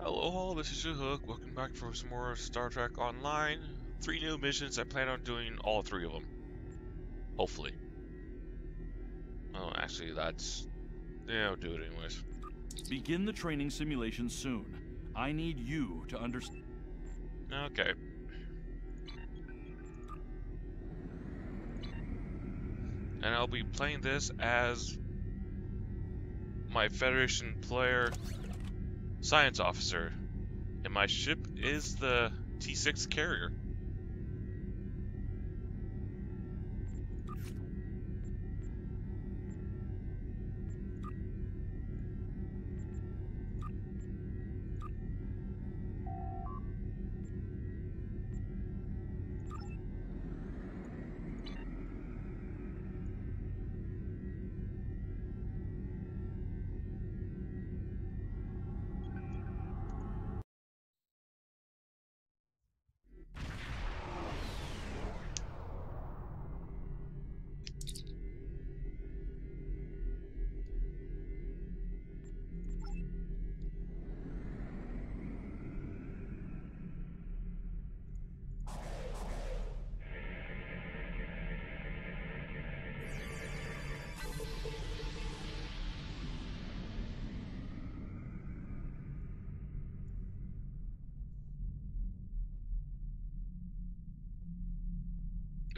Hello all, this is Hook. Welcome back for some more Star Trek Online. 3 new missions. I plan on doing all 3 of them. Hopefully. Oh, actually, yeah, I'll do it anyways. Begin the training simulation soon. I need you to understand. Okay. And I'll be playing this as my Federation player science officer. And my ship is the T6 carrier.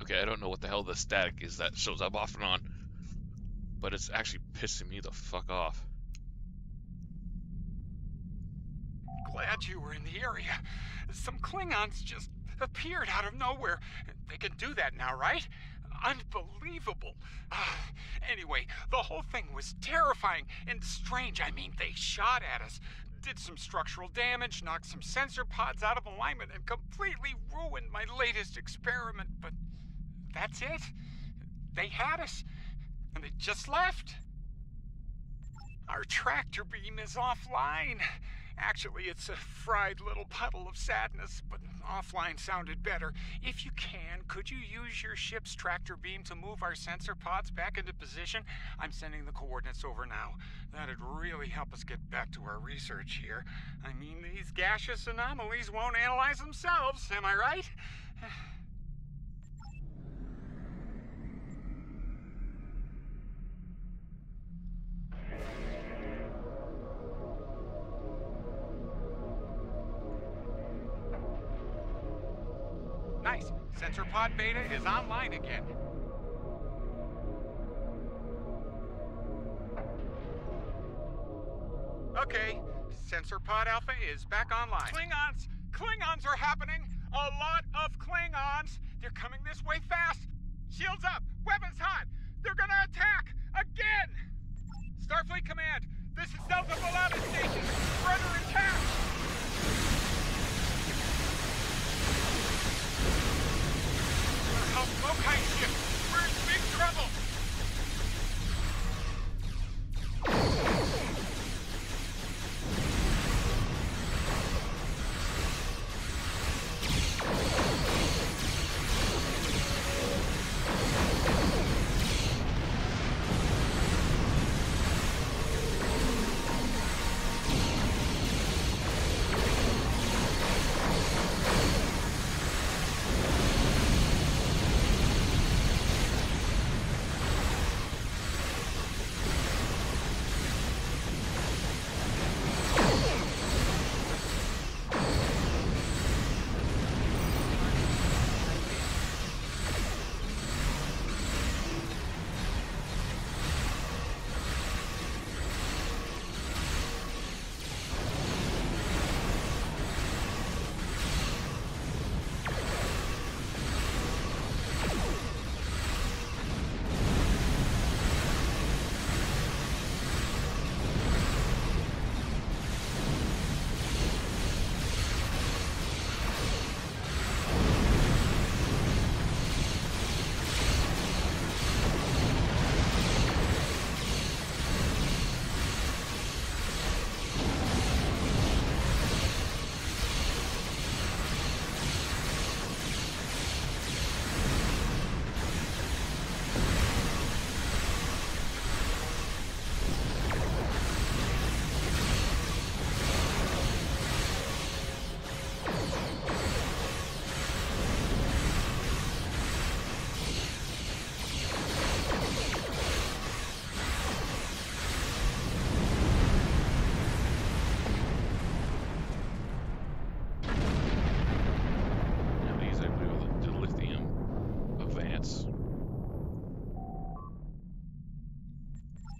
Okay, I don't know what the hell the static is that shows up off and on, but it's actually pissing me the fuck off. Glad you were in the area. Some Klingons just appeared out of nowhere. They can do that now, right? Unbelievable. Anyway, the whole thing was terrifying and strange. I mean, they shot at us, did some structural damage, knocked some sensor pods out of alignment, and completely ruined my latest experiment. But that's it. They had us, and they just left. Our tractor beam is offline. Actually, it's a fried little puddle of sadness, but offline sounded better. If you can, could you use your ship's tractor beam to move our sensor pods back into position? I'm sending the coordinates over now. That'd really help us get back to our research here. I mean, these gaseous anomalies won't analyze themselves, am I right? Nice. Sensor pod beta is online again. Okay, sensor pod alpha is back online. Klingons are happening. A lot of Klingons. They're coming this way fast. Shields up. Weapons hot. They're gonna attack again. Starfleet Command, this is Delta Volata Station. We're under attack. Help Lokai ship. We're in big trouble.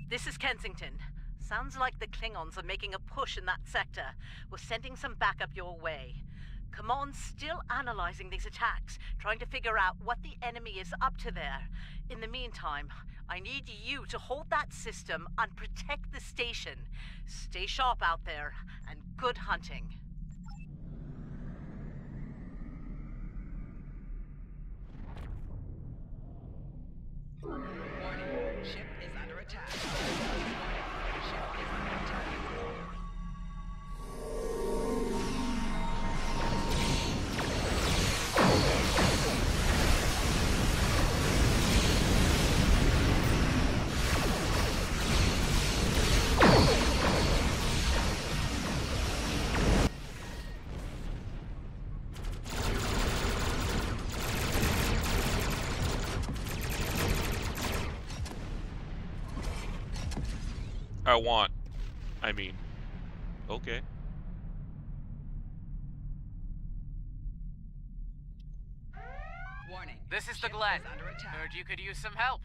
This is Kensington. Sounds like the Klingons are making a push in that sector. We're sending some backup your way. Command's still analyzing these attacks, trying to figure out what the enemy is up to there. In the meantime, I need you to hold that system and protect the station. Stay sharp out there, and good hunting. Warning, ship is under attack. Warning, ship is under attack. Okay. Warning. This is the ship Glen. is under attack. Heard you could use some help.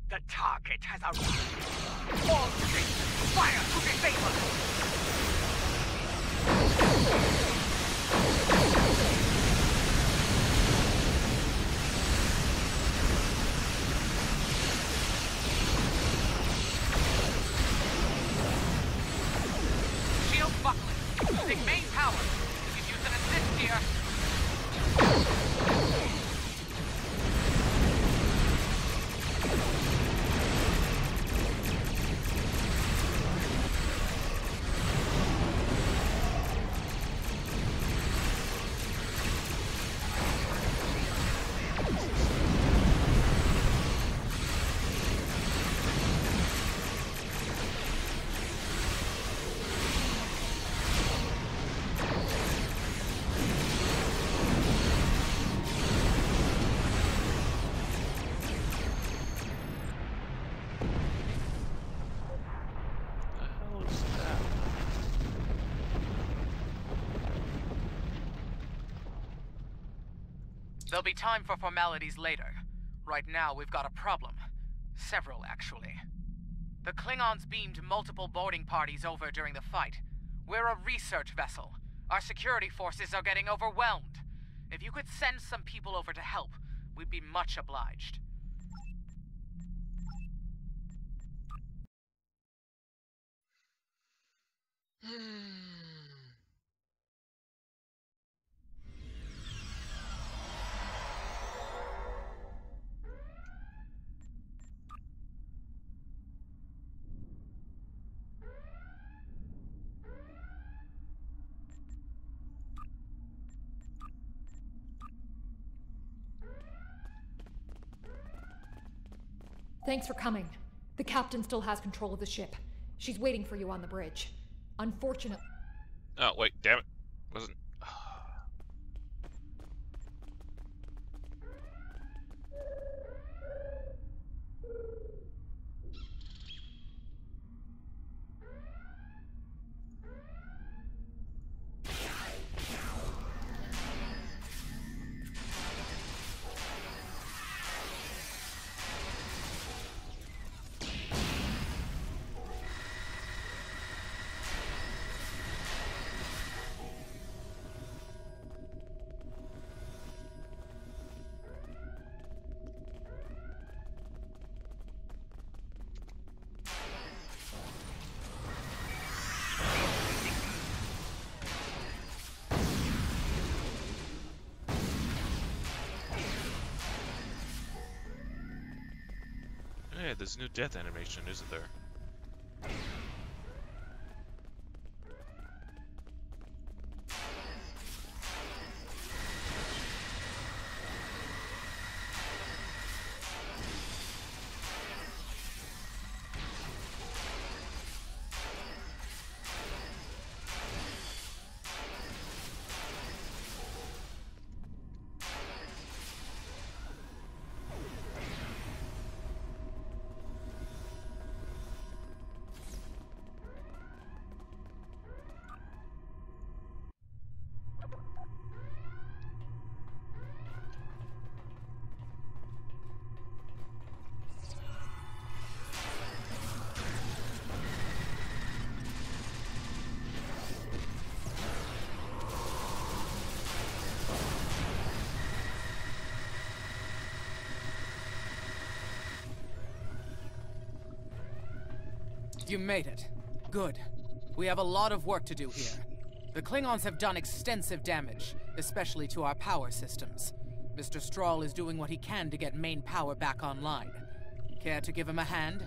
The target has arrived. All stations, fire to disable! Shield buckling. Using main power. You can use an assist here. There'll be time for formalities later. Right now, we've got a problem. Several, actually. The Klingons beamed multiple boarding parties over during the fight. We're a research vessel. Our security forces are getting overwhelmed. If you could send some people over to help, we'd be much obliged. Thanks for coming. The captain still has control of the ship. She's waiting for you on the bridge. Unfortunately... Oh, wait, damn it. Wasn't... Yeah, there's new death animation, isn't there? You made it. Good. We have a lot of work to do here. The Klingons have done extensive damage, especially to our power systems. Mr. Strahl is doing what he can to get main power back online. Care to give him a hand?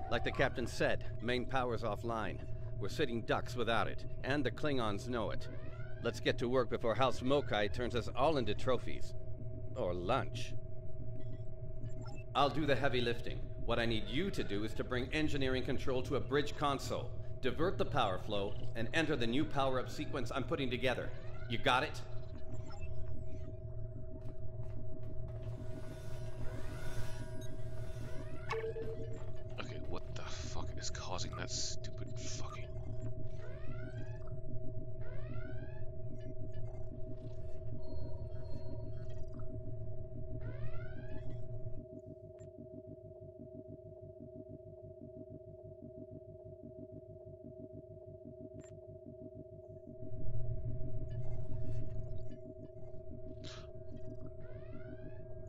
Like the captain said, main power's offline. We're sitting ducks without it, and the Klingons know it. Let's get to work before House Mokai turns us all into trophies. Or lunch. I'll do the heavy lifting. What I need you to do is to bring engineering control to a bridge console, divert the power flow, and enter the new power-up sequence I'm putting together. You got it? Okay, what the fuck is causing that stupid fucking...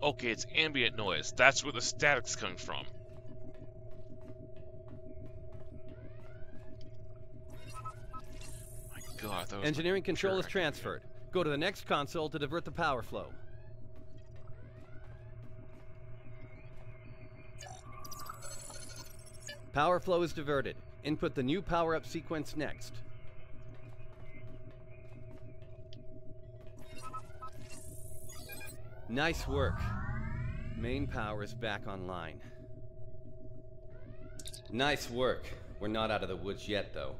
Okay, it's ambient noise. That's where the static's coming from. My God, that was Engineering control is transferred. Go to the next console to divert the power flow. Power flow is diverted. Input the new power-up sequence next. Nice work. Main power is back online. Nice work. We're not out of the woods yet, though.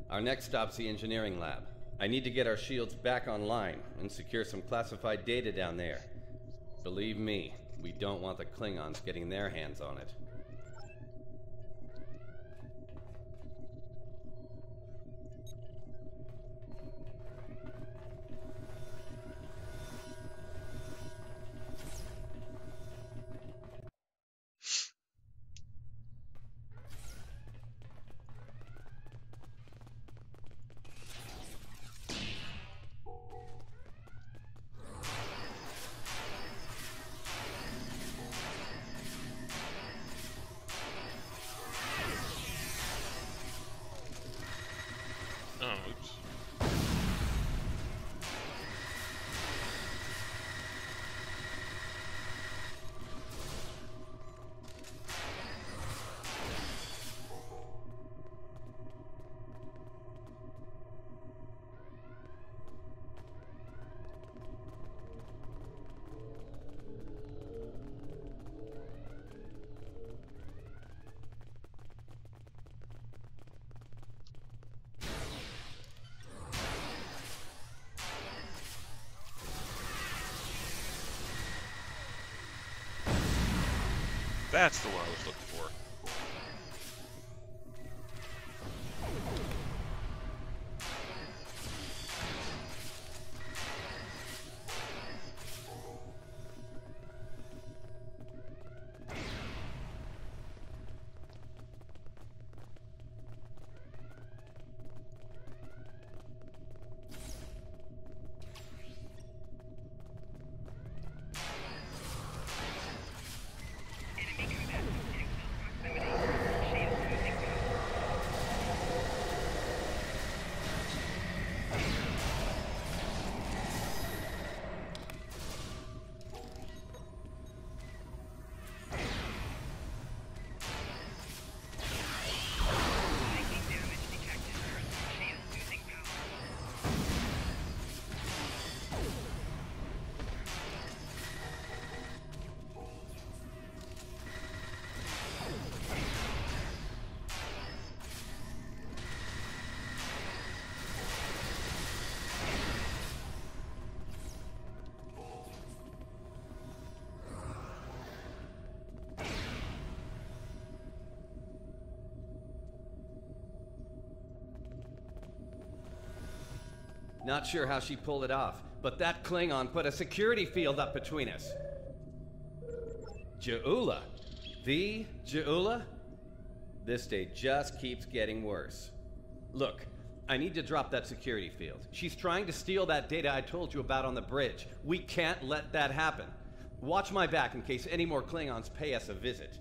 Our next stop's the engineering lab. I need to get our shields back online and secure some classified data down there. Believe me, we don't want the Klingons getting their hands on it. That's the one I was looking for. Not sure how she pulled it off, but that Klingon put a security field up between us. Ja'ula? The Ja'ula? This day just keeps getting worse. Look, I need to drop that security field. She's trying to steal that data I told you about on the bridge. We can't let that happen. Watch my back in case any more Klingons pay us a visit.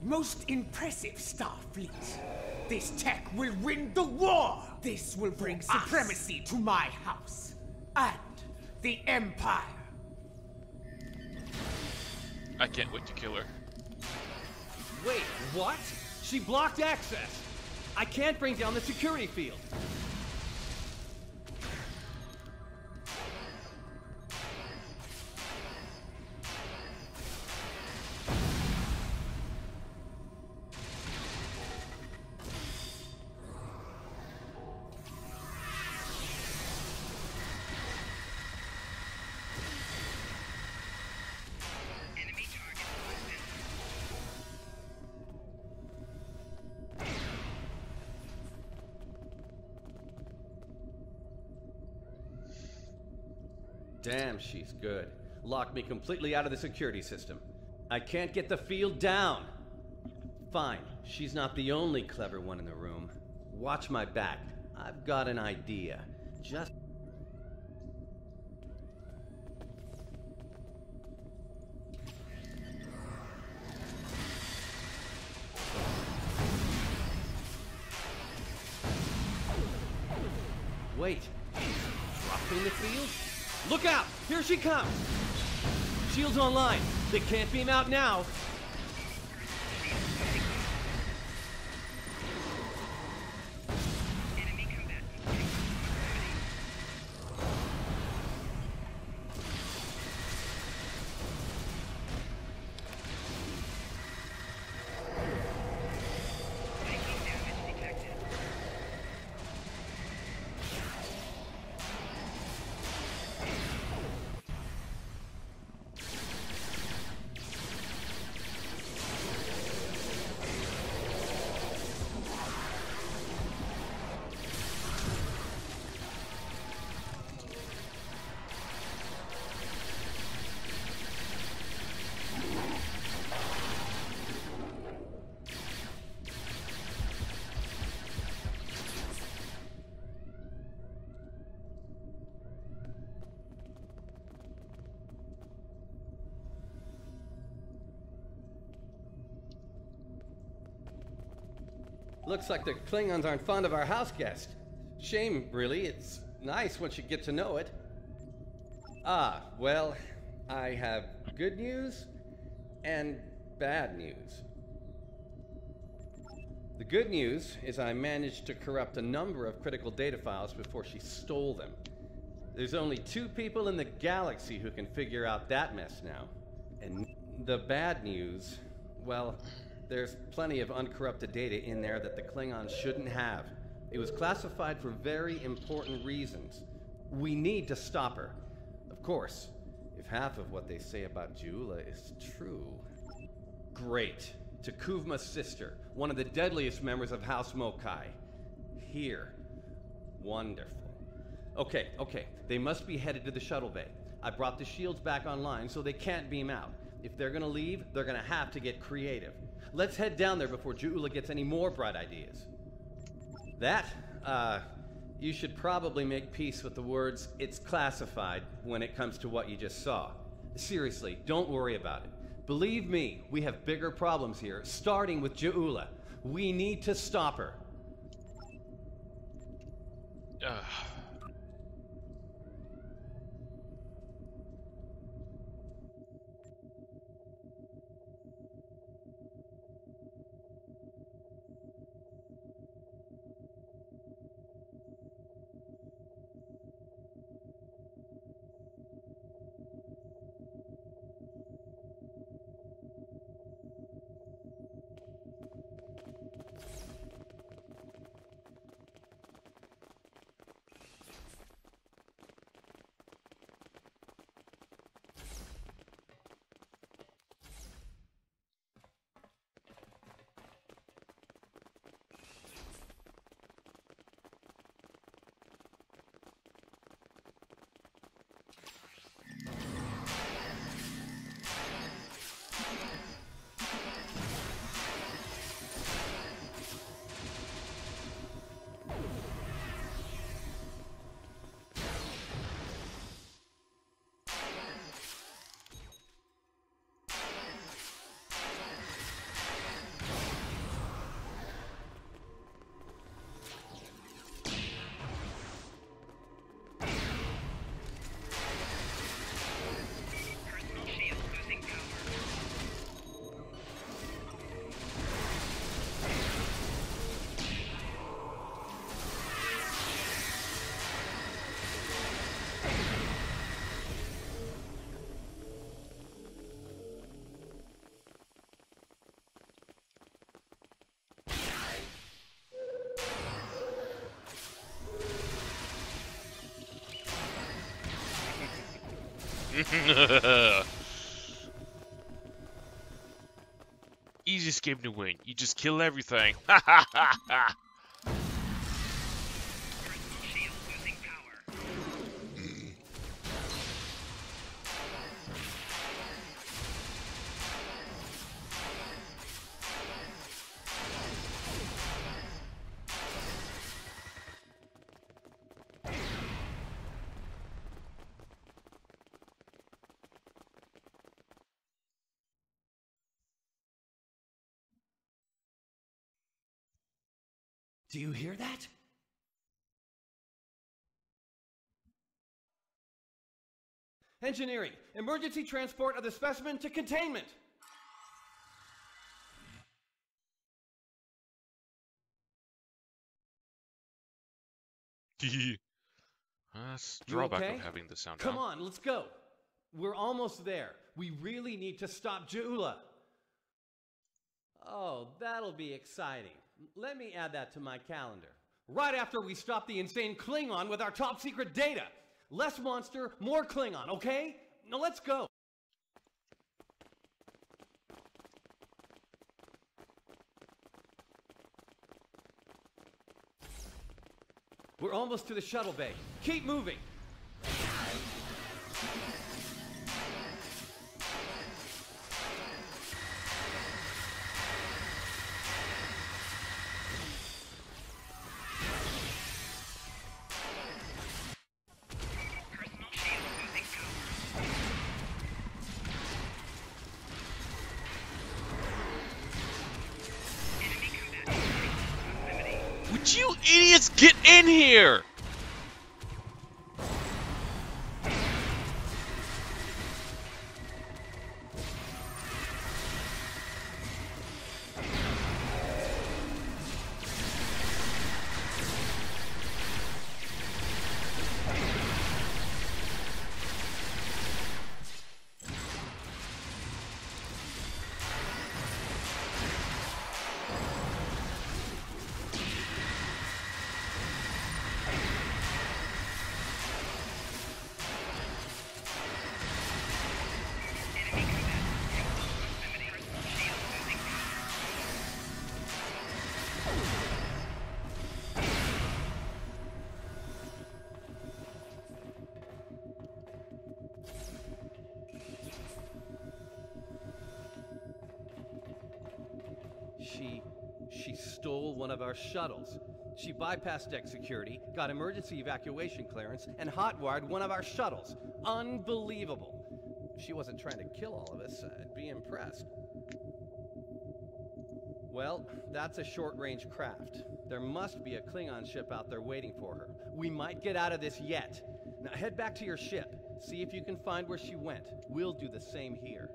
Most impressive, Starfleet. This tech will win the war. This will bring supremacy to my house. And the Empire. I can't wait to kill her. Wait, what? She blocked access! I can't bring down the security field! Damn, she's good. Locked me completely out of the security system. I can't get the field down! Fine, she's not the only clever one in the room. Watch my back. I've got an idea. Just... Wait, dropping the field? Look out! Here she comes! Shields online. They can't beam out now. Looks like the Klingons aren't fond of our house guest. Shame, really. It's nice once you get to know it. Ah, well, I have good news and bad news. The good news is I managed to corrupt a number of critical data files before she stole them. There's only 2 people in the galaxy who can figure out that mess now. And the bad news, well, there's plenty of uncorrupted data in there that the Klingons shouldn't have. It was classified for very important reasons. We need to stop her. Of course, if half of what they say about Ju'Ula is true. Great. T'Kuvma's sister, one of the deadliest members of House Mokai. Here. Wonderful. Okay. They must be headed to the shuttle bay. I brought the shields back online so they can't beam out. If they're gonna leave, they're gonna have to get creative. Let's head down there before Ju'Ula gets any more bright ideas. You should probably make peace with the words, "it's classified," when it comes to what you just saw. Seriously, don't worry about it. Believe me, we have bigger problems here, starting with Ju'Ula. We need to stop her. Easiest game to win. You just kill everything. Ha ha ha ha. Do you hear that? Engineering, emergency transport of the specimen to containment. That's the drawback okay? of having the sound Come down. on, let's go. We're almost there. We really need to stop Jula. Oh, that'll be exciting. Let me add that to my calendar. Right after we stop the insane Klingon with our top secret data. Less monster, more Klingon, okay? Now let's go. We're almost to the shuttle bay. Keep moving. Would you idiots get in here? She stole one of our shuttles. She bypassed deck security, got emergency evacuation clearance, and hotwired one of our shuttles. Unbelievable. If she wasn't trying to kill all of us, I'd be impressed. Well, that's a short-range craft. There must be a Klingon ship out there waiting for her. We might get out of this yet. Now head back to your ship. See if you can find where she went. We'll do the same here.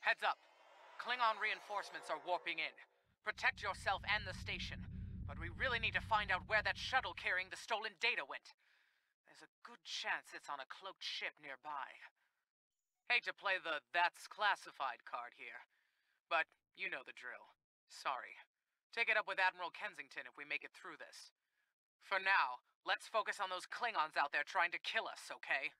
Heads up. Klingon reinforcements are warping in. Protect yourself and the station. But we really need to find out where that shuttle carrying the stolen data went. There's a good chance it's on a cloaked ship nearby. Hate to play the "that's classified" card here, but you know the drill. Sorry. Take it up with Admiral Kensington if we make it through this. For now, let's focus on those Klingons out there trying to kill us, okay?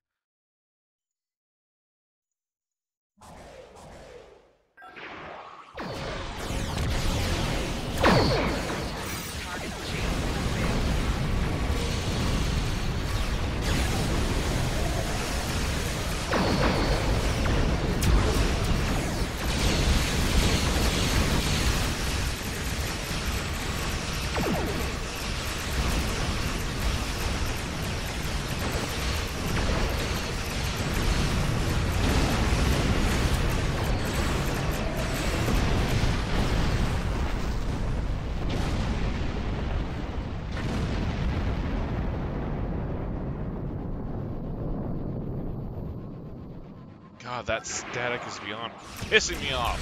God, that static is beyond pissing me off.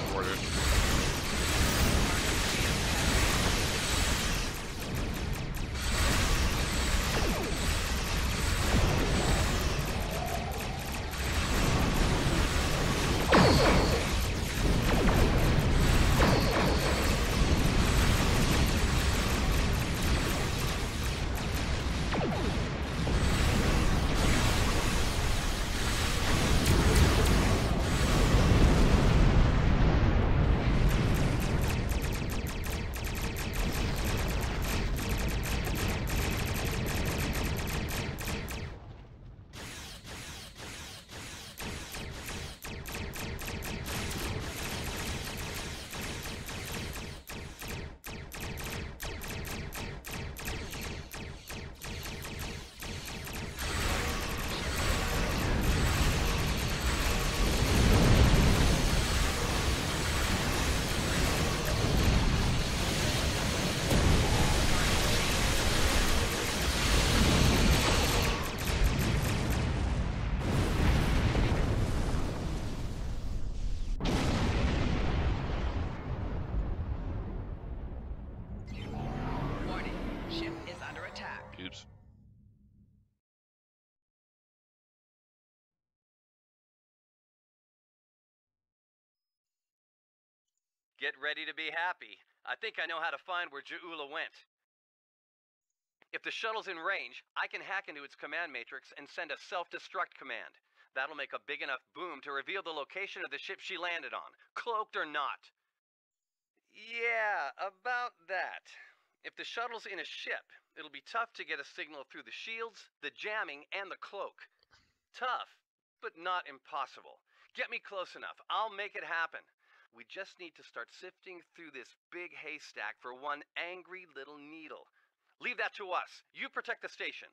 Recorded. Get ready to be happy. I think I know how to find where Ja'ula went. If the shuttle's in range, I can hack into its command matrix and send a self-destruct command. That'll make a big enough boom to reveal the location of the ship she landed on, cloaked or not. Yeah, about that. If the shuttle's in a ship, it'll be tough to get a signal through the shields, the jamming, and the cloak. Tough, but not impossible. Get me close enough. I'll make it happen. We just need to start sifting through this big haystack for one angry little needle. Leave that to us. You protect the station.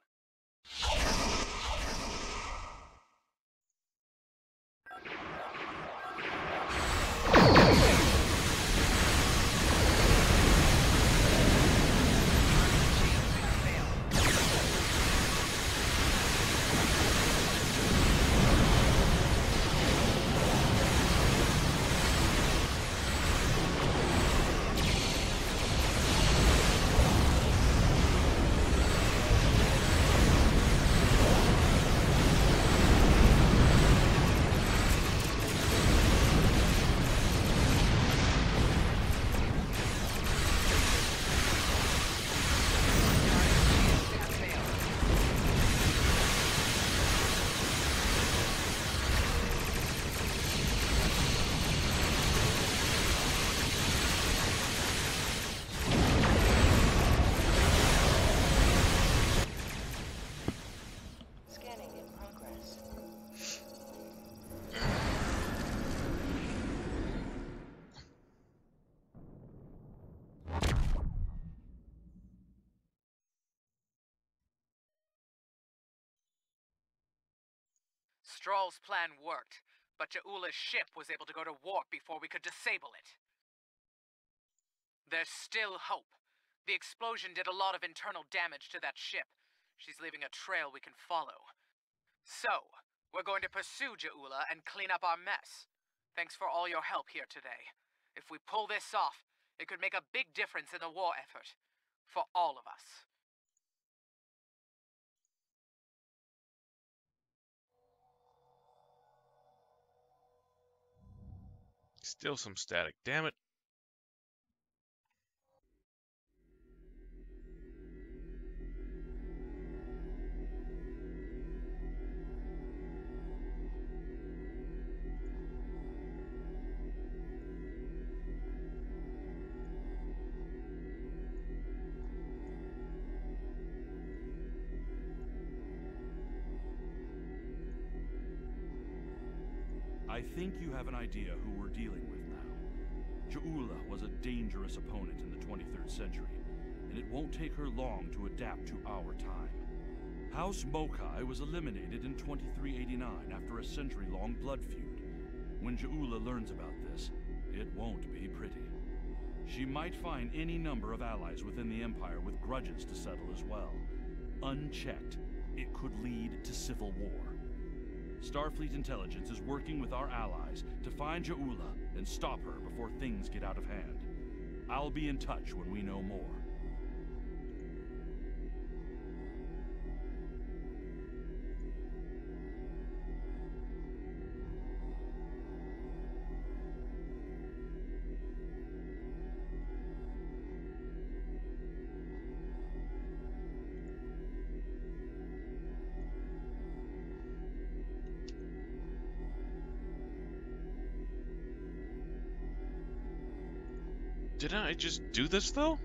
Stroll's plan worked, but Ja'ula's ship was able to go to warp before we could disable it. There's still hope. The explosion did a lot of internal damage to that ship. She's leaving a trail we can follow. So, we're going to pursue Ja'ula and clean up our mess. Thanks for all your help here today. If we pull this off, it could make a big difference in the war effort. For all of us. Still some static, damn it. I think you have an idea who we're dealing with now. Ja'ula was a dangerous opponent in the 23rd century, and it won't take her long to adapt to our time. House Mokai was eliminated in 2389 after a century-long blood feud. When Ja'ula learns about this, it won't be pretty. She might find any number of allies within the Empire with grudges to settle as well. Unchecked, it could lead to civil war. Starfleet intelligence is working with our allies to find Ja'ula and stop her before things get out of hand. I'll be in touch when we know more. Didn't I just do this, though?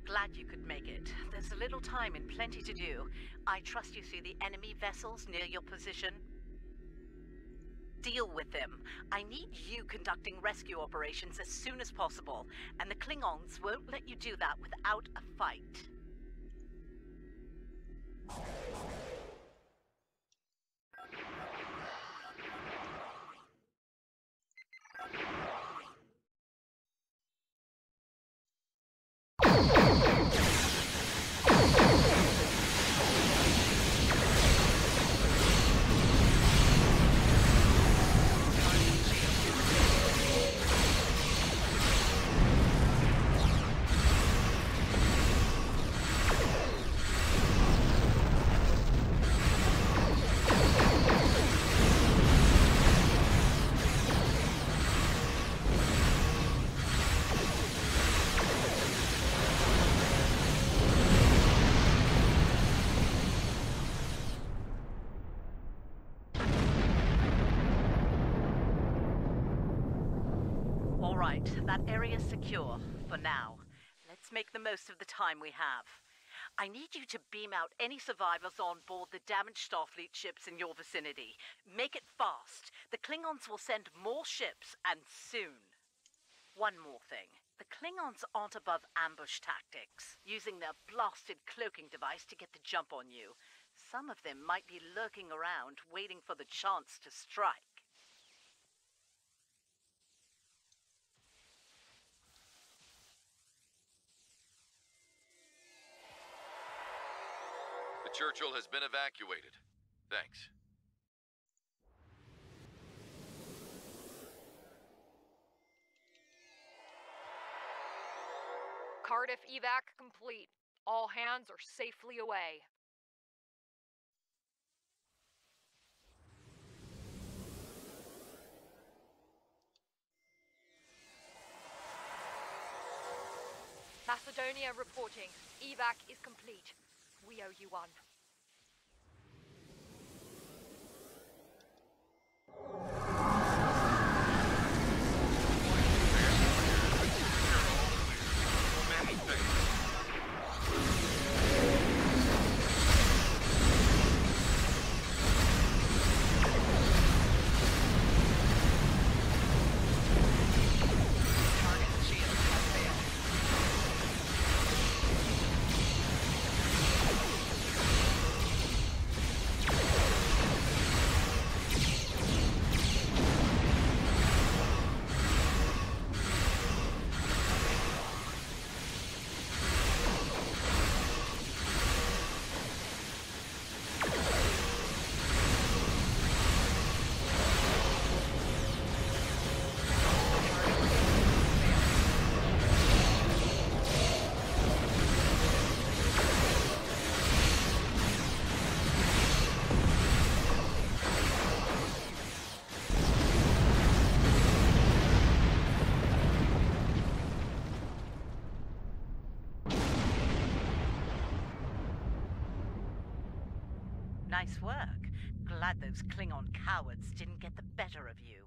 Glad you could make it. There's a little time and plenty to do. I trust you see the enemy vessels near your position. Deal with them. I need you conducting rescue operations as soon as possible, and the Klingons won't let you do that without a fight. right, that area's secure, for now. Let's make the most of the time we have. I need you to beam out any survivors on board the damaged Starfleet ships in your vicinity. Make it fast. The Klingons will send more ships, and soon. One more thing. The Klingons aren't above ambush tactics, using their blasted cloaking device to get the jump on you. Some of them might be lurking around, waiting for the chance to strike. The Churchill has been evacuated. Thanks. Cardiff evac complete. All hands are safely away. Macedonia reporting. Evac is complete. We owe you one. Nice work. Glad those Klingon cowards didn't get the better of you.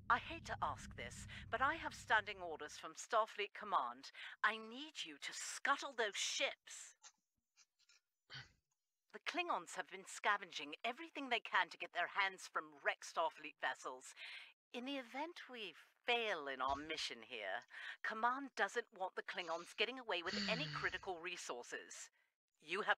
I hate to ask this, but I have standing orders from Starfleet Command. I need you to scuttle those ships. The Klingons have been scavenging everything they can to get their hands from wrecked Starfleet vessels. In the event we fail in our mission here, Command doesn't want the Klingons getting away with any critical resources. You have...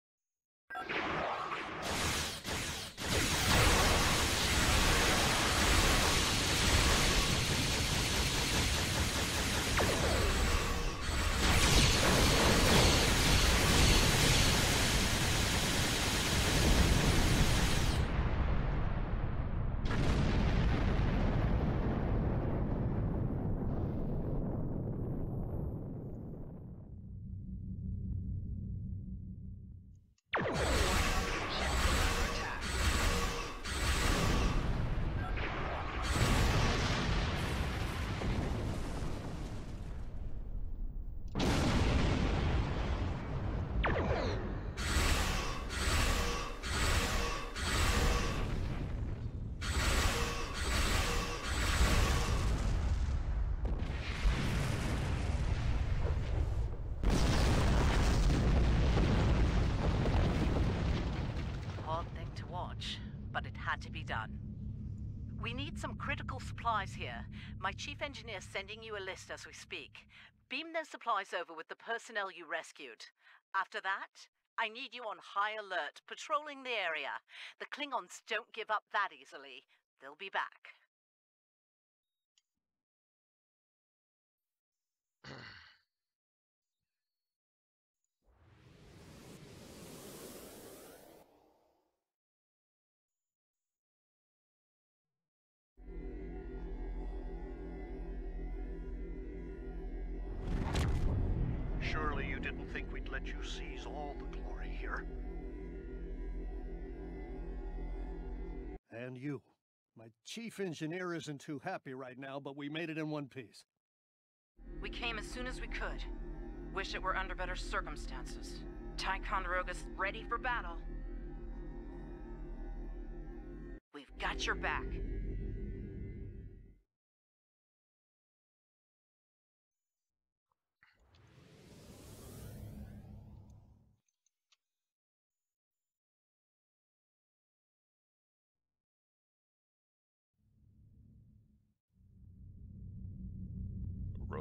But it had to be done. We need some critical supplies here. My chief engineer's sending you a list as we speak. Beam those supplies over with the personnel you rescued. After that, I need you on high alert, patrolling the area. The Klingons don't give up that easily. They'll be back. Surely you didn't think we'd let you seize all the glory here. And you. My chief engineer isn't too happy right now, but we made it in one piece. We came as soon as we could. Wish it were under better circumstances. Ticonderoga's ready for battle. We've got your back.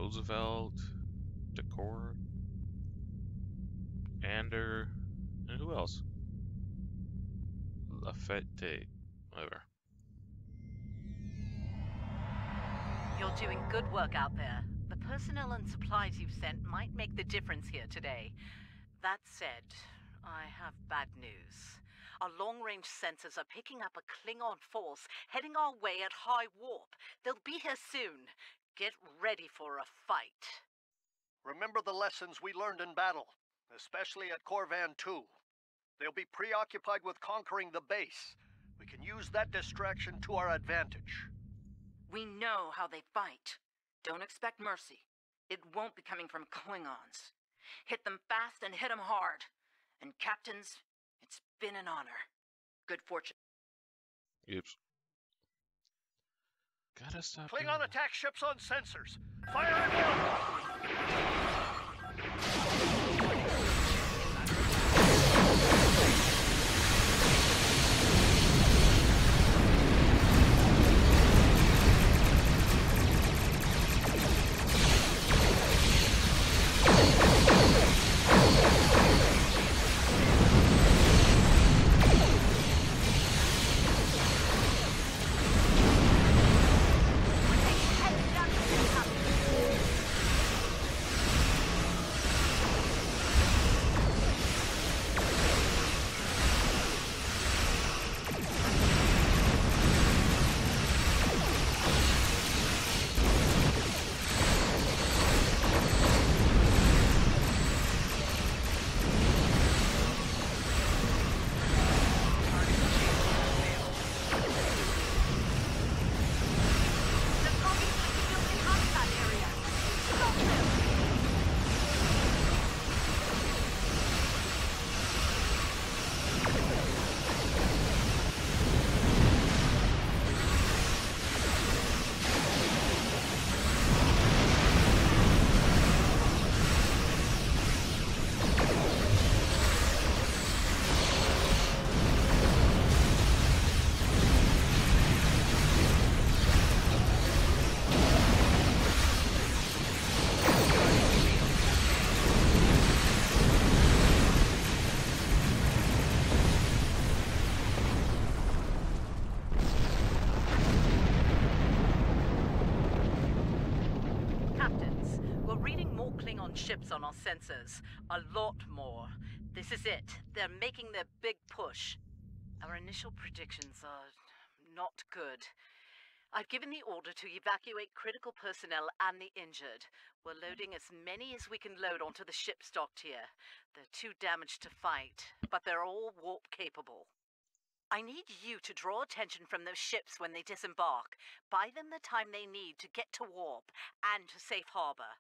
Roosevelt, Decor, Ander, and who else? Lafette, whatever. You're doing good work out there. The personnel and supplies you've sent might make the difference here today. That said, I have bad news. Our long-range sensors are picking up a Klingon force heading our way at high warp. They'll be here soon. Get ready for a fight. Remember the lessons we learned in battle, especially at Corvan 2. They'll be preoccupied with conquering the base. We can use that distraction to our advantage. We know how they fight. Don't expect mercy. It won't be coming from Klingons. Hit them fast and hit them hard. And captains, it's been an honor. Good fortune. Oops. Gotta stop. Klingon attack ships on sensors. Fire at will! Ships on our sensors. A lot more. This is it. They're making their big push. Our initial predictions are not good. I've given the order to evacuate critical personnel and the injured. We're loading as many as we can load onto the ship stocked here. They're too damaged to fight, but they're all warp capable. I need you to draw attention from those ships when they disembark. Buy them the time they need to get to warp and to safe harbor.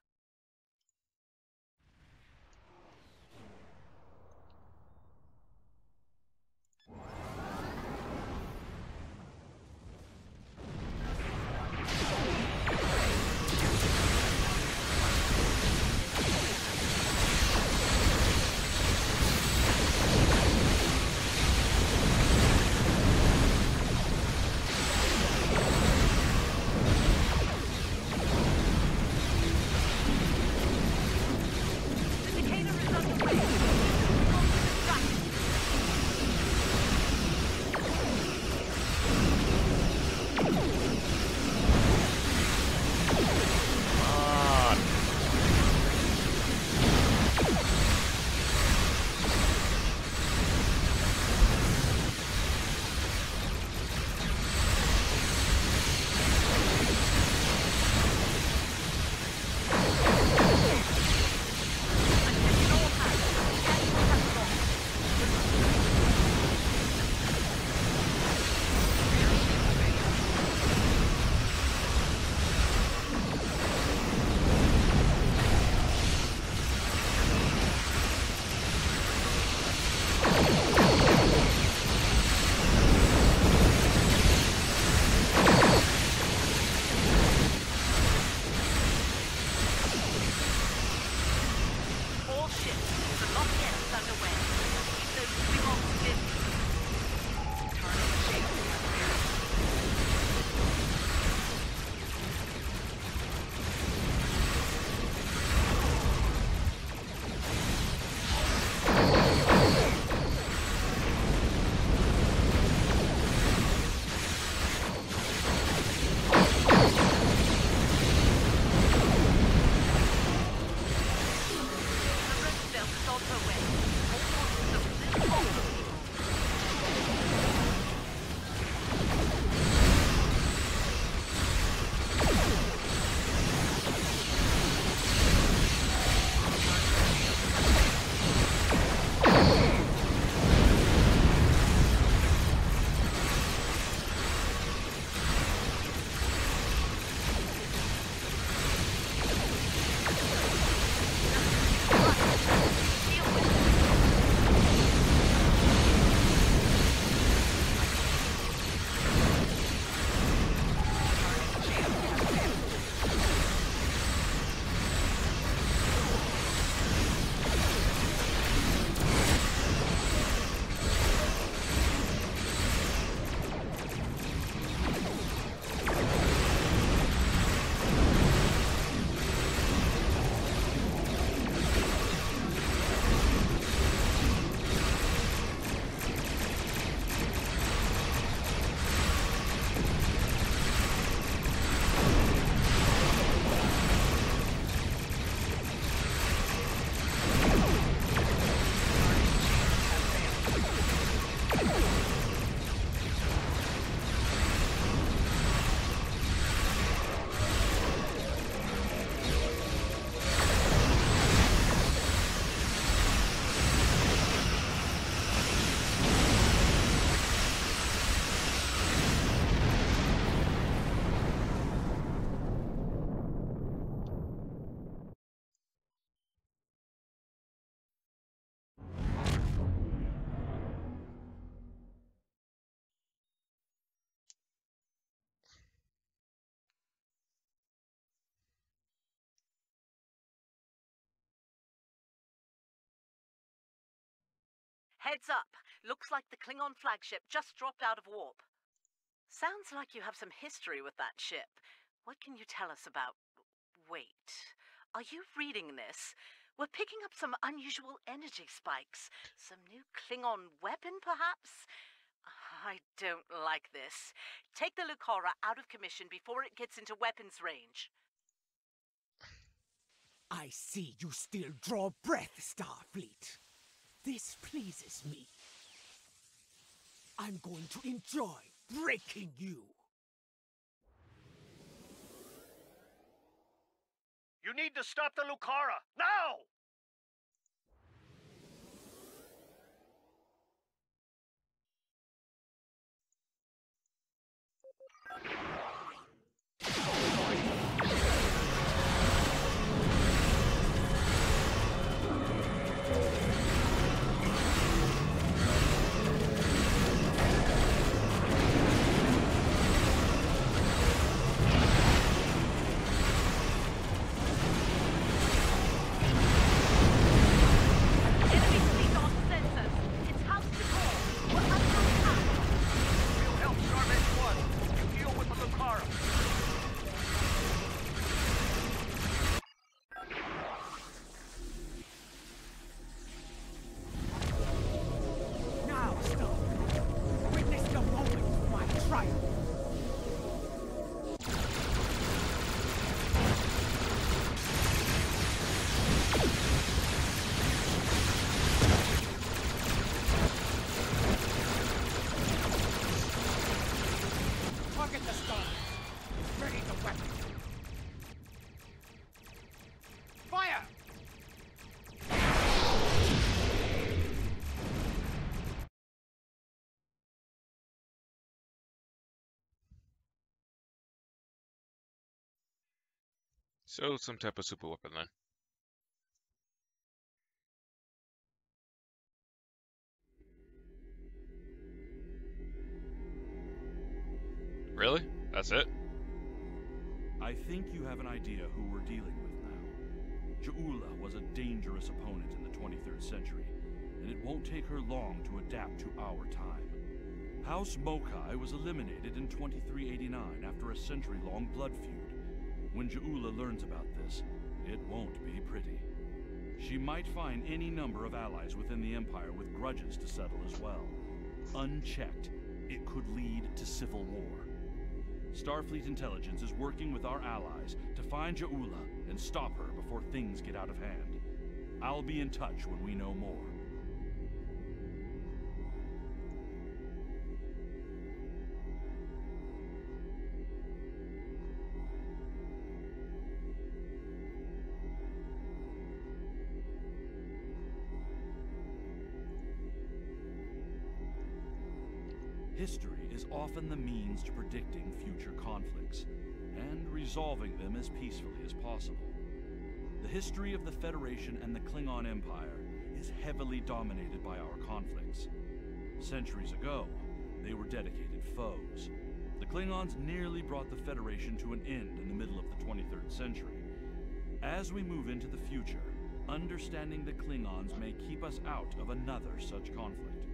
Heads up. Looks like the Klingon flagship just dropped out of warp. Sounds like you have some history with that ship. What can you tell us about... Wait. Are you reading this? We're picking up some unusual energy spikes. Some new Klingon weapon, perhaps? I don't like this. Take the Lucora out of commission before it gets into weapons range. I see you still draw breath, Starfleet. This pleases me. I'm going to enjoy breaking you. You need to stop the Lucora, now! So, some type of super weapon then. Really? That's it? I think you have an idea who we're dealing with now. Ja'ula was a dangerous opponent in the 23rd century, and it won't take her long to adapt to our time. House Mokai was eliminated in 2389 after a century-long blood feud. When Ja'ula learns about this, it won't be pretty. She might find any number of allies within the Empire with grudges to settle as well. Unchecked, it could lead to civil war. Starfleet Intelligence is working with our allies to find Ja'ula and stop her before things get out of hand. I'll be in touch when we know more. History is often the means to predicting future conflicts, and resolving them as peacefully as possible. The history of the Federation and the Klingon Empire is heavily dominated by our conflicts. Centuries ago, they were dedicated foes. The Klingons nearly brought the Federation to an end in the middle of the 23rd century. As we move into the future, understanding the Klingons may keep us out of another such conflict.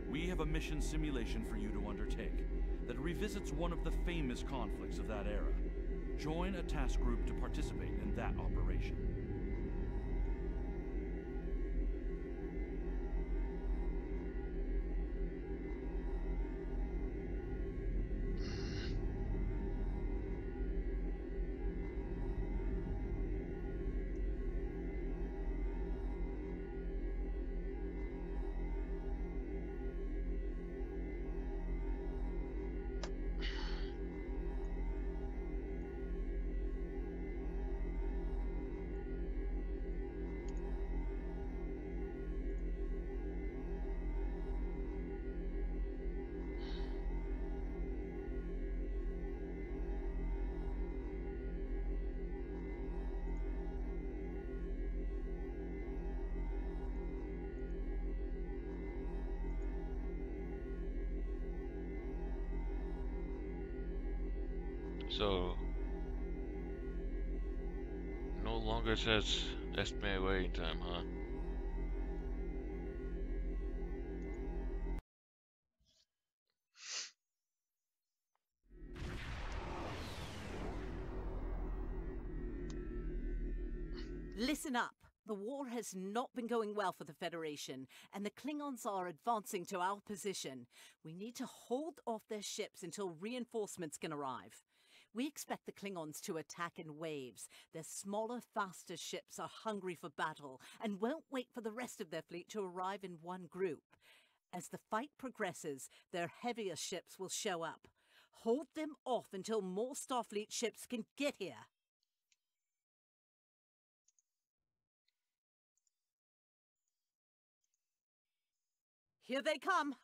We have a mission simulation for you to undertake that revisits one of the famous conflicts of that era. Join a task group to participate in that operation. So, no longer says estimated waiting time, huh? Listen up. The war has not been going well for the Federation, and the Klingons are advancing to our position. We need to hold off their ships until reinforcements can arrive. We expect the Klingons to attack in waves. Their smaller, faster ships are hungry for battle and won't wait for the rest of their fleet to arrive in one group. As the fight progresses, their heavier ships will show up. Hold them off until more Starfleet ships can get here. Here they come.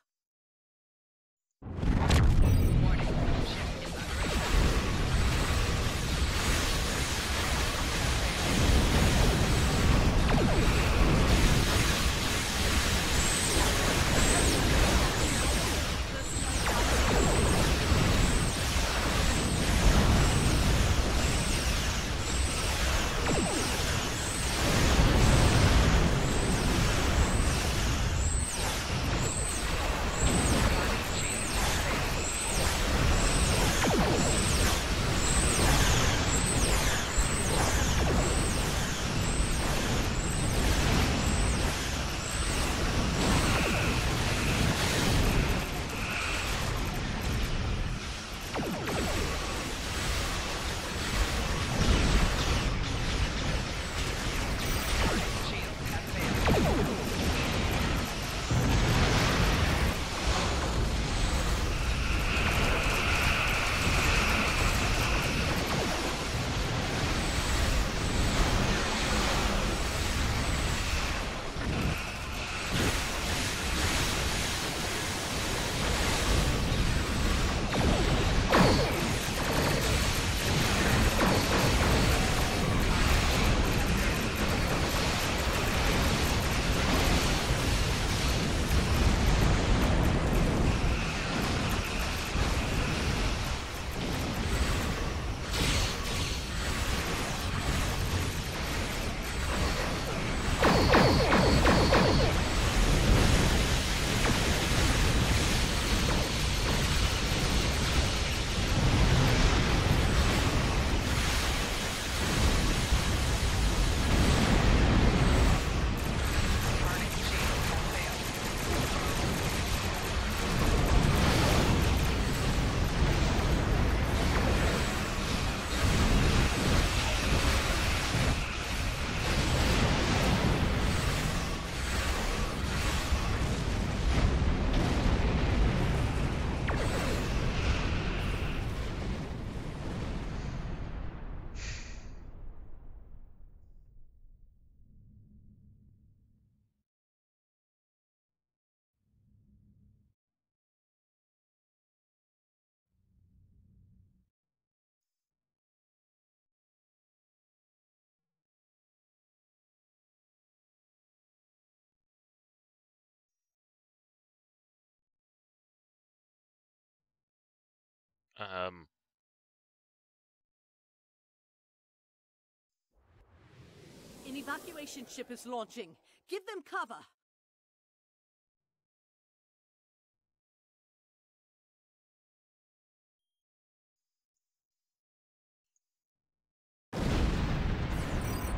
An evacuation ship is launching. Give them cover.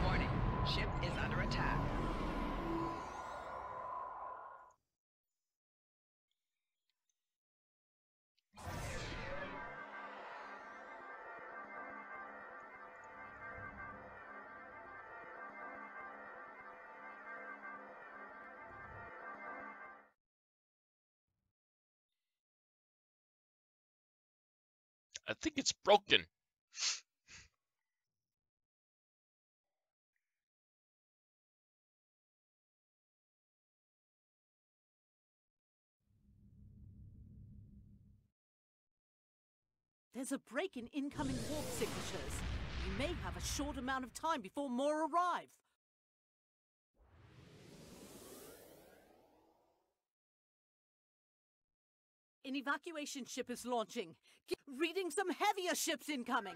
Warning. Ship is under attack. I think it's broken. There's a break in incoming warp signatures. You may have a short amount of time before more arrive. An evacuation ship is launching. Reading some heavier ships incoming.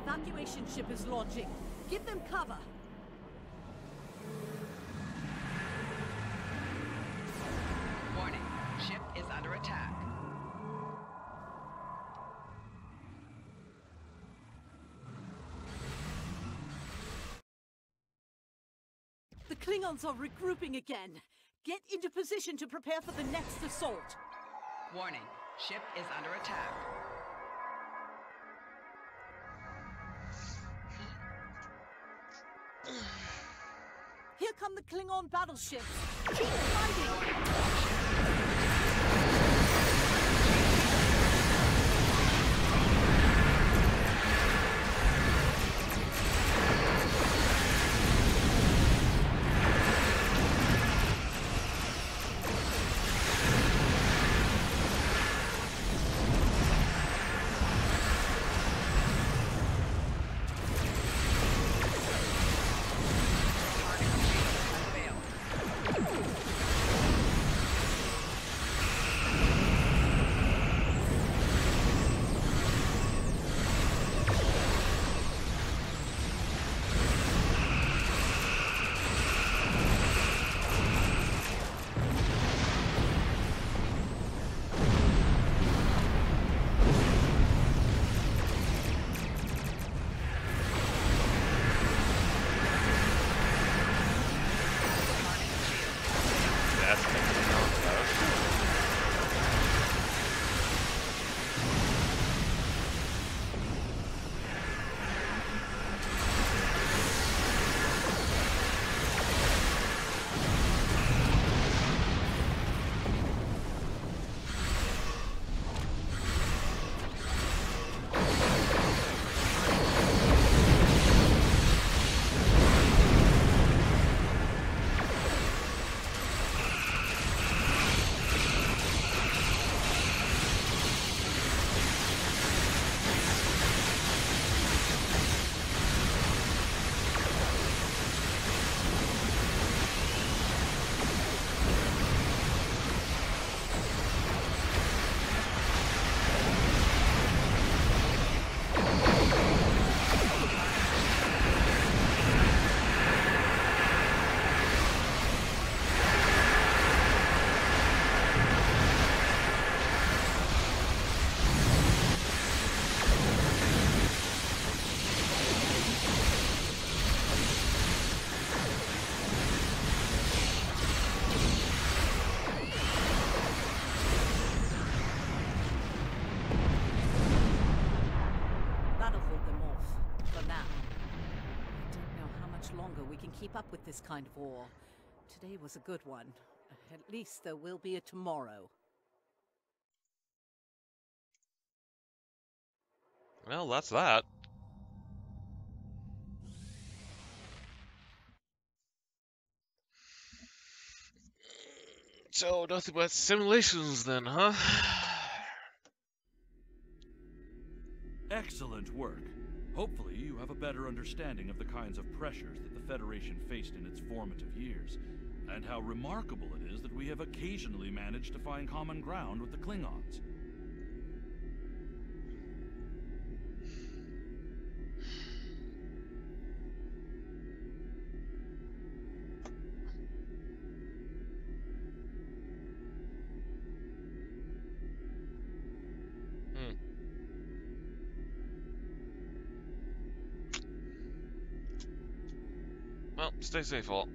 evacuation ship is launching. Give them cover. Warning, ship is under attack. The Klingons are regrouping again. Get into position to prepare for the next assault. Warning, ship is under attack. Here come the Klingon battleships. Keep fighting! Keep up with this kind of war. Today was a good one. At least there will be a tomorrow. Well, that's that. So, nothing but simulations then, huh? Excellent work. Hopefully you have a better understanding of the kinds of pressures that the Federation faced in its formative years, and how remarkable it is that we have occasionally managed to find common ground with the Klingons. Well, stay safe, all.